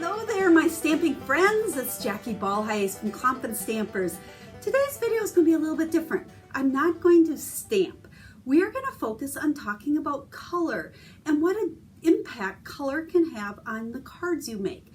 Hello there, my stamping friends. It's Jackie Bolhuis from Klompenstampers. Today's video is going to be a little bit different. I'm not going to stamp. We are going to focus on talking about color and what an impact color can have on the cards you make.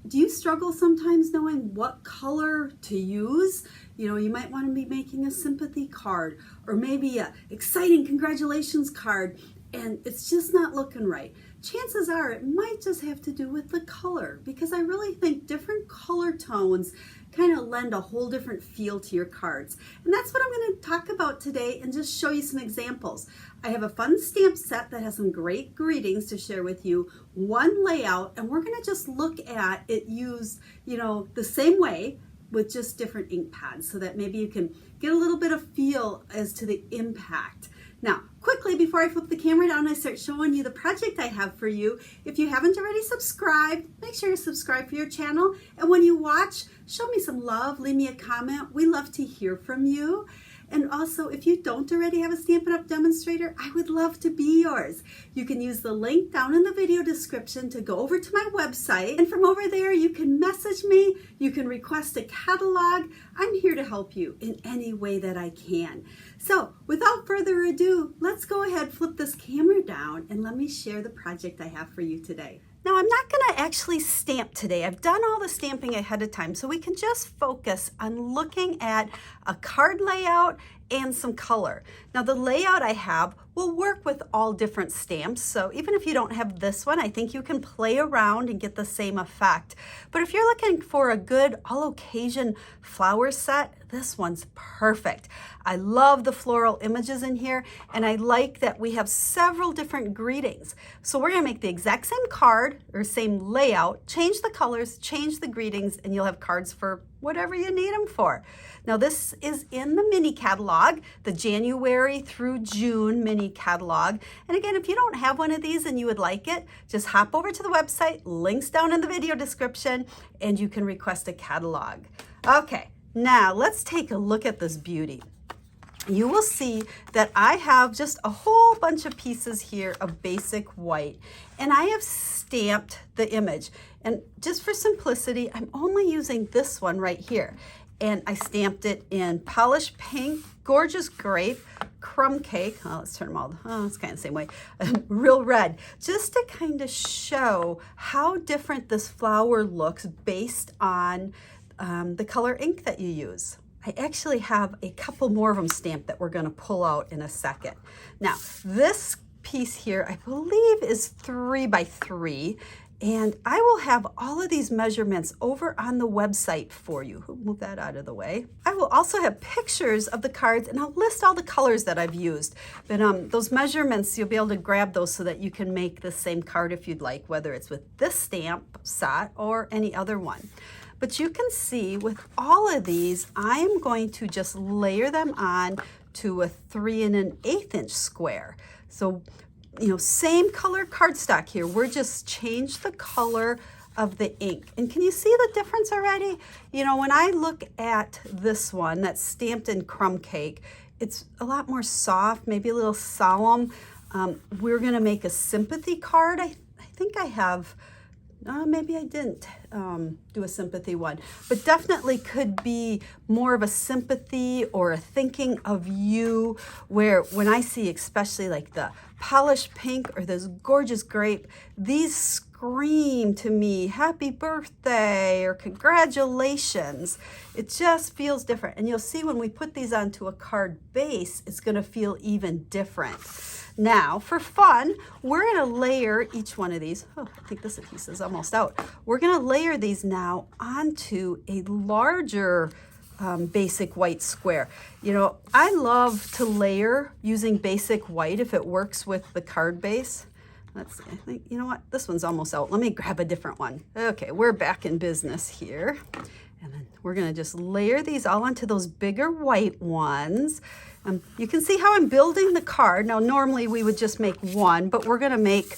Do you struggle sometimes knowing what color to use? You know, you might want to be making a sympathy card or maybe a exciting congratulations card and it's just not looking right. Chances are it might just have to do with the color, because I really think different color tones kind of lend a whole different feel to your cards. And that's what I'm going to talk about today and just show you some examples. I have a fun stamp set that has some great greetings to share with you, one layout, and we're going to just look at it used, you know, the same way with just different ink pads so that maybe you can get a little bit of feel as to the impact. Now, quickly, before I flip the camera down, I start showing you the project I have for you. If you haven't already subscribed, make sure you subscribe for your channel. And when you watch, show me some love, leave me a comment. We love to hear from you. And also, if you don't already have a Stampin' Up! Demonstrator, I would love to be yours. You can use the link down in the video description to go over to my website. And from over there, you can message me. You can request a catalog. I'm here to help you in any way that I can. So, without further ado, let's go ahead, flip this camera down, and let me share the project I have for you today. Now, I'm not going to actually stamp today. I've done all the stamping ahead of time, so we can just focus on looking at a card layout and some color. Now, the layout I have will work with all different stamps, so even if you don't have this one, I think you can play around and get the same effect. But if you're looking for a good all-occasion flower set, this one's perfect. I love the floral images in here, and I like that we have several different greetings. So we're gonna make the exact same card or same layout, change the colors, change the greetings, and you'll have cards for whatever you need them for. Now this is in the mini catalog, the January through June mini catalog. And again, if you don't have one of these and you would like it, just hop over to the website, links down in the video description, and you can request a catalog. Okay, now let's take a look at this beauty. You will see that I have just a whole bunch of pieces here of basic white, and I have stamped the image. And just for simplicity, I'm only using this one right here. And I stamped it in polished pink, gorgeous grape, crumb cake. Oh, let's turn them all. Oh, it's kind of the same way. Real red, just to kind of show how different this flower looks based on the color ink that you use. I actually have a couple more of them stamped that we're going to pull out in a second. Now, this piece here, I believe, is 3 by 3. And I will have all of these measurements over on the website for you. Move that out of the way. I will also have pictures of the cards, and I'll list all the colors that I've used. But those measurements, you'll be able to grab those so that you can make the same card if you'd like, whether it's with this stamp set or any other one. But you can see with all of these, I am going to just layer them on to a 3 1/8 inch square. So, you know, same color cardstock here. We're just changed the color of the ink. And can you see the difference already? You know, when I look at this one that's stamped in crumb cake, it's a lot more soft, maybe a little solemn. We're gonna make a sympathy card. I think I have, maybe I didn't do a sympathy one, but definitely could be more of a sympathy or a thinking of you, where when I see especially like the polished pink or this gorgeous grape, these scream to me happy birthday or congratulations. It just feels different. And you'll see when we put these onto a card base, it's going to feel even different. Now, for fun, we're going to layer each one of these. Oh, I think this piece is almost out. We're going to layer these now onto a larger basic white square. You know, I love to layer using basic white if it works with the card base. Let's see, I think, you know what? This one's almost out. Let me grab a different one. Okay, we're back in business here. And then we're going to just layer these all onto those bigger white ones. You can see how I'm building the card. Now, normally we would just make one, but we're going to make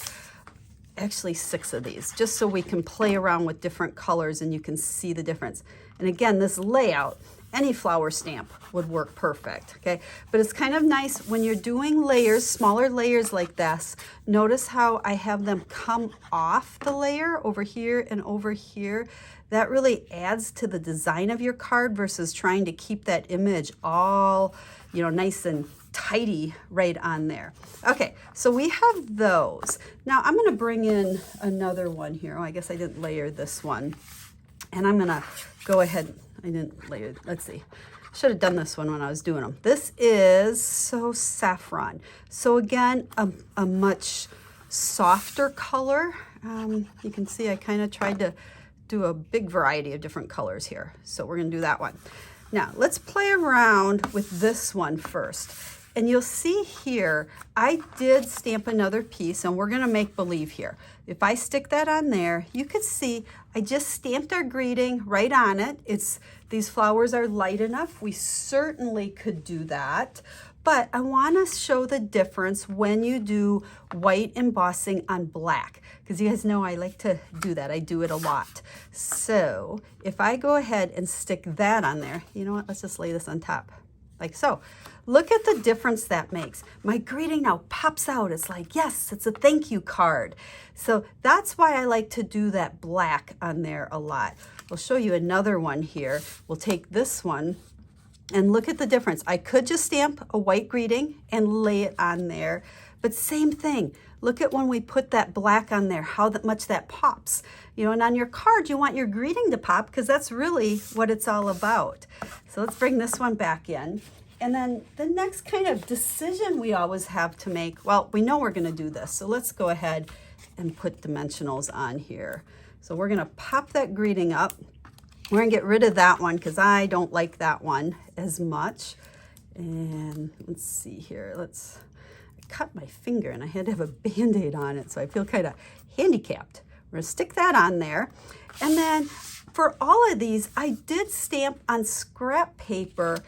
actually 6 of these, just so we can play around with different colors and you can see the difference. And again, this layout, any flower stamp would work perfect, okay? But it's kind of nice when you're doing layers, smaller layers like this. Notice how I have them come off the layer over here and over here. That really adds to the design of your card versus trying to keep that image all, you know, nice and tidy right on there. Okay, so we have those. Now I'm gonna bring in another one here. Oh, I guess I didn't layer this one. And I'm gonna go ahead, I didn't layer, let's see. Should have done this one when I was doing them. This is So Saffron. So again, a much softer color. You can see I kind of tried to do a big variety of different colors here. So we're gonna do that one. Now let's play around with this one first. And you'll see here, I did stamp another piece, and we're gonna make believe here. If I stick that on there, you could see I just stamped our greeting right on it. These flowers are light enough. We certainly could do that. But I wanna show the difference when you do white embossing on black, because you guys know I like to do that. I do it a lot. So if I go ahead and stick that on there, you know what, let's just lay this on top, like so. Look at the difference that makes. My greeting now pops out. It's like, yes, it's a thank you card. So that's why I like to do that black on there a lot. We'll show you another one here. We'll take this one and look at the difference. I could just stamp a white greeting and lay it on there, but same thing. Look at when we put that black on there, how much that pops. You know, and on your card, you want your greeting to pop because that's really what it's all about. So let's bring this one back in. And then the next kind of decision we always have to make, well, we know we're gonna do this, so let's go ahead and put dimensionals on here. So we're gonna pop that greeting up. We're gonna get rid of that one because I don't like that one as much. And let's see here, I cut my finger and I had to have a Band-Aid on it, so I feel kind of handicapped. We're gonna stick that on there. And then for all of these, I did stamp on scrap paper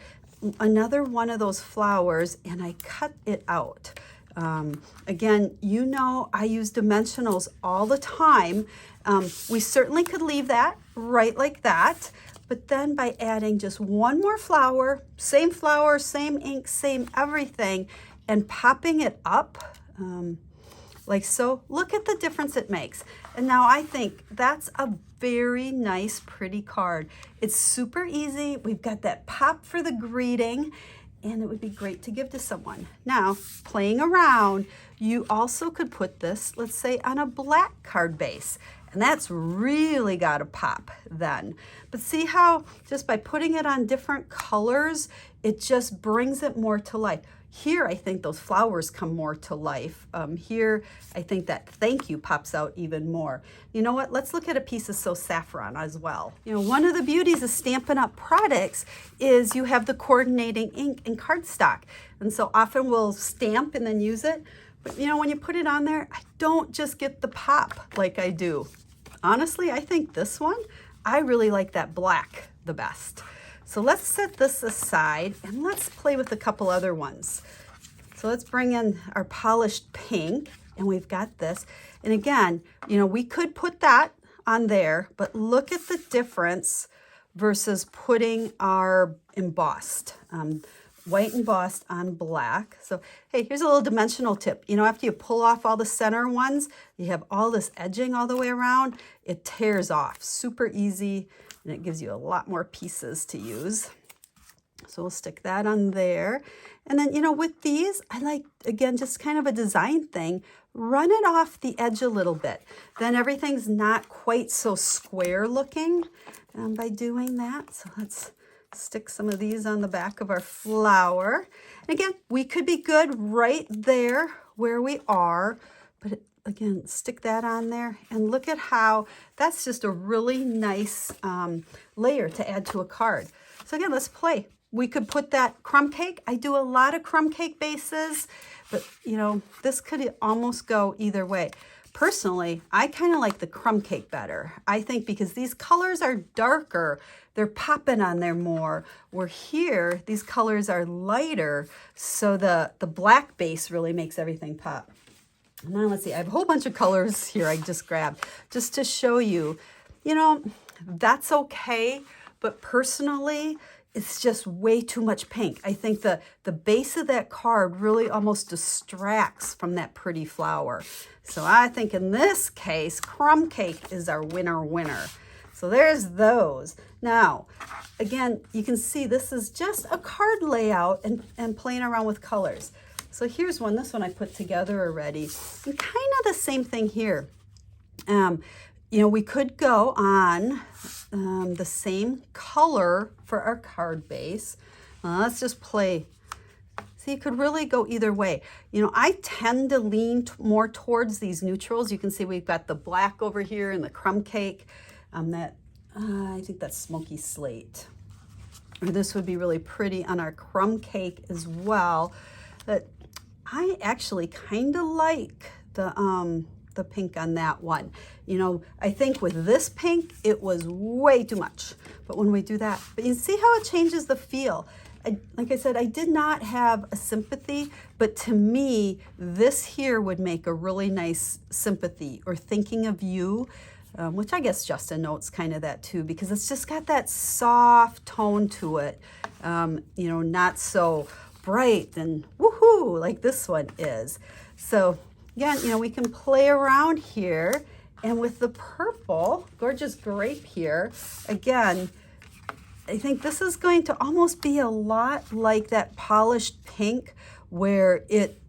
another one of those flowers, and I cut it out. Again, you know I use dimensionals all the time. We certainly could leave that right like that, but then by adding just one more flower, same ink, same everything, and popping it up like so, look at the difference it makes. And now I think that's a very nice, pretty card. It's super easy. We've got that pop for the greeting, and it would be great to give to someone. Now, playing around, you also could put this, let's say, on a black card base, and that's really got to pop then. But see how just by putting it on different colors, it just brings it more to life. Here, I think those flowers come more to life. Here, I think that thank you pops out even more. You know what? Let's look at a piece of So Saffron as well. You know, one of the beauties of Stampin' Up! Products is you have the coordinating ink and cardstock. And so often we'll stamp and then use it. But you know, when you put it on there, I don't just get the pop like I do. Honestly, I think this one, I really like that black the best. So let's set this aside and let's play with a couple other ones. So let's bring in our polished pink, and we've got this. And again, you know, we could put that on there, but look at the difference versus putting our embossed, white embossed on black. So, hey, here's a little dimensional tip. You know, after you pull off all the center ones, you have all this edging all the way around, it tears off, super easy. And it gives you a lot more pieces to use. So we'll stick that on there. And then, you know, with these, I like, again, just kind of a design thing, run it off the edge a little bit. Then everything's not quite so square looking by doing that. So let's stick some of these on the back of our flower. And again, we could be good right there where we are, but again, stick that on there and look at how that's just a really nice layer to add to a card. So again, let's play. We could put that crumb cake. I do a lot of crumb cake bases, but you know, this could almost go either way. Personally, I kind of like the crumb cake better. I think because these colors are darker, they're popping on there more. Where here, these colors are lighter, so the black base really makes everything pop. Now let's see, I have a whole bunch of colors here I just grabbed just to show you, you know, that's okay. But personally, it's just way too much pink. I think the base of that card really almost distracts from that pretty flower. So I think in this case, crumb cake is our winner. So there's those. Now, again, you can see this is just a card layout and playing around with colors. So here's one. This one I put together already. And kind of the same thing here. You know, we could go on the same color for our card base. Let's just play. So you could really go either way. You know, I tend to lean more towards these neutrals. You can see we've got the black over here and the crumb cake. I think that's smoky slate. Or this would be really pretty on our crumb cake as well. But I actually kind of like the pink on that one. You know, I think with this pink, it was way too much. But when we do that, but you see how it changes the feel. Like I said, I did not have a sympathy, but to me, this here would make a really nice sympathy or thinking of you, which I guess Justin notes kind of that too, because it's just got that soft tone to it. You know, not so bright and woohoo like this one is. So again, you know, we can play around here, and with the purple, gorgeous grape here, again, I think this is going to almost be a lot like that polished pink where it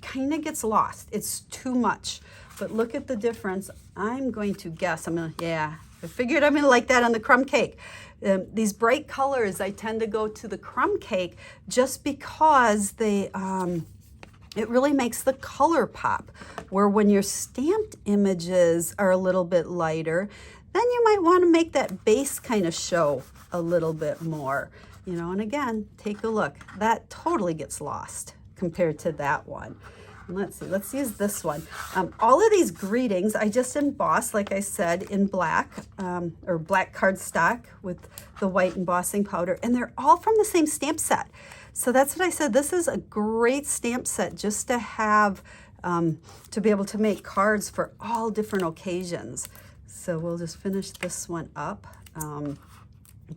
kind of gets lost. It's too much. But look at the difference. I'm going to guess. I figured I'm gonna like that on the crumb cake. These bright colors, I tend to go to the crumb cake just because they, it really makes the color pop. Where when your stamped images are a little bit lighter, then you might want to make that base kind of show a little bit more, you know. And again, take a look. That totally gets lost compared to that one. And let's see, let's use this one. All of these greetings, I just embossed, like I said, in black, or black cardstock with the white embossing powder, and they're all from the same stamp set. So that's what I said. This is a great stamp set just to have, to be able to make cards for all different occasions. So we'll just finish this one up.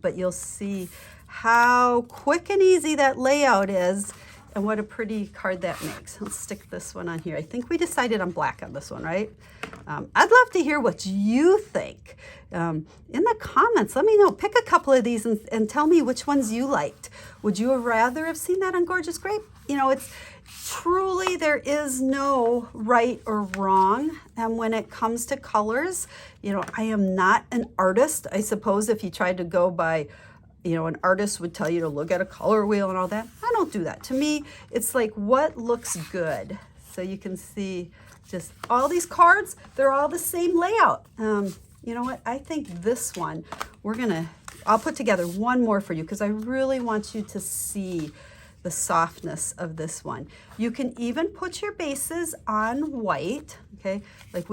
But you'll see how quick and easy that layout is and what a pretty card that makes. Let's stick this one on here. I think we decided on black on this one, right? I'd love to hear what you think. In the comments, let me know. Pick a couple of these and tell me which ones you liked. Would you have rather have seen that on Gorgeous Grape? You know, it's truly, there is no right or wrong. And when it comes to colors, you know, I am not an artist. I suppose if you tried to go by, you know, an artist would tell you to look at a color wheel and all that. I don't do that. To me, it's like what looks good. So you can see just all these cards, they're all the same layout. You know what? I think this one, I'll put together one more for you because I really want you to see the softness of this one. You can even put your bases on white, okay? Like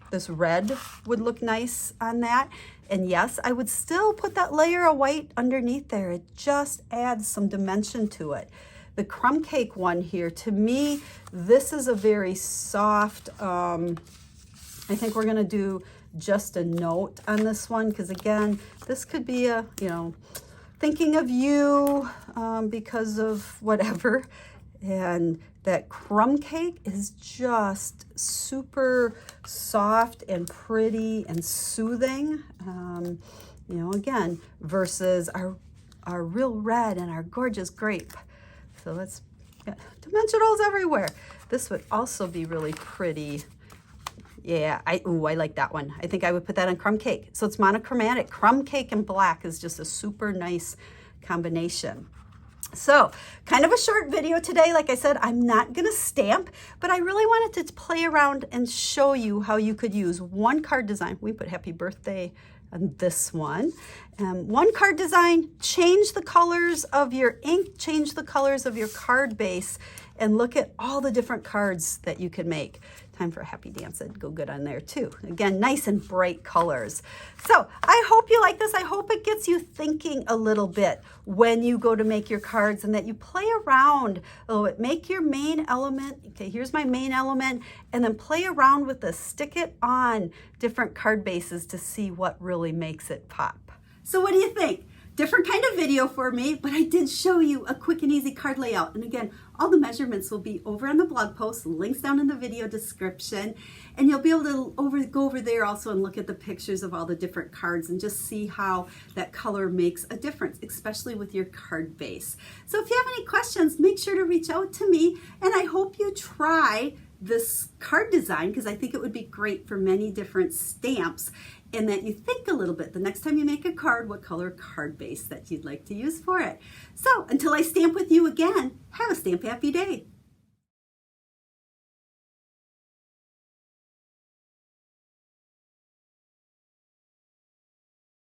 this red would look nice on that. And yes, I would still put that layer of white underneath there. It just adds some dimension to it. The crumb cake one here, to me, this is a very soft, I think we're gonna do just a note on this one because again, this could be a, you know, thinking of you because of whatever. And that crumb cake is just super soft and pretty and soothing, you know, again, versus our real red and our gorgeous grape. So let's get dimensionals everywhere. This would also be really pretty. Yeah, I like that one. I think I would put that on crumb cake. So it's monochromatic. Crumb cake and black is just a super nice combination. So kind of a short video today. Like I said, I'm not gonna stamp, but I really wanted to play around and show you how you could use one card design. We put happy birthday on this one. One card design, change the colors of your ink, change the colors of your card base, and look at all the different cards that you can make. Time for a happy dance, it'd go good on there too. Again, nice and bright colors. So I hope you like this. I hope it gets you thinking a little bit when you go to make your cards and that you play around a little bit. Make your main element. Okay, here's my main element, and then play around with this. Stick it on different card bases to see what really makes it pop. So what do you think? different kind of video for me, but I did show you a quick and easy card layout. And again, all the measurements will be over on the blog post, links down in the video description, and you'll be able to go over there also and look at the pictures of all the different cards and just see how that color makes a difference, especially with your card base. So if you have any questions, make sure to reach out to me, and I hope you try this card design because I think it would be great for many different stamps, and that you think a little bit the next time you make a card what color card base that you'd like to use for it. So until I stamp with you again, have a stamp happy day.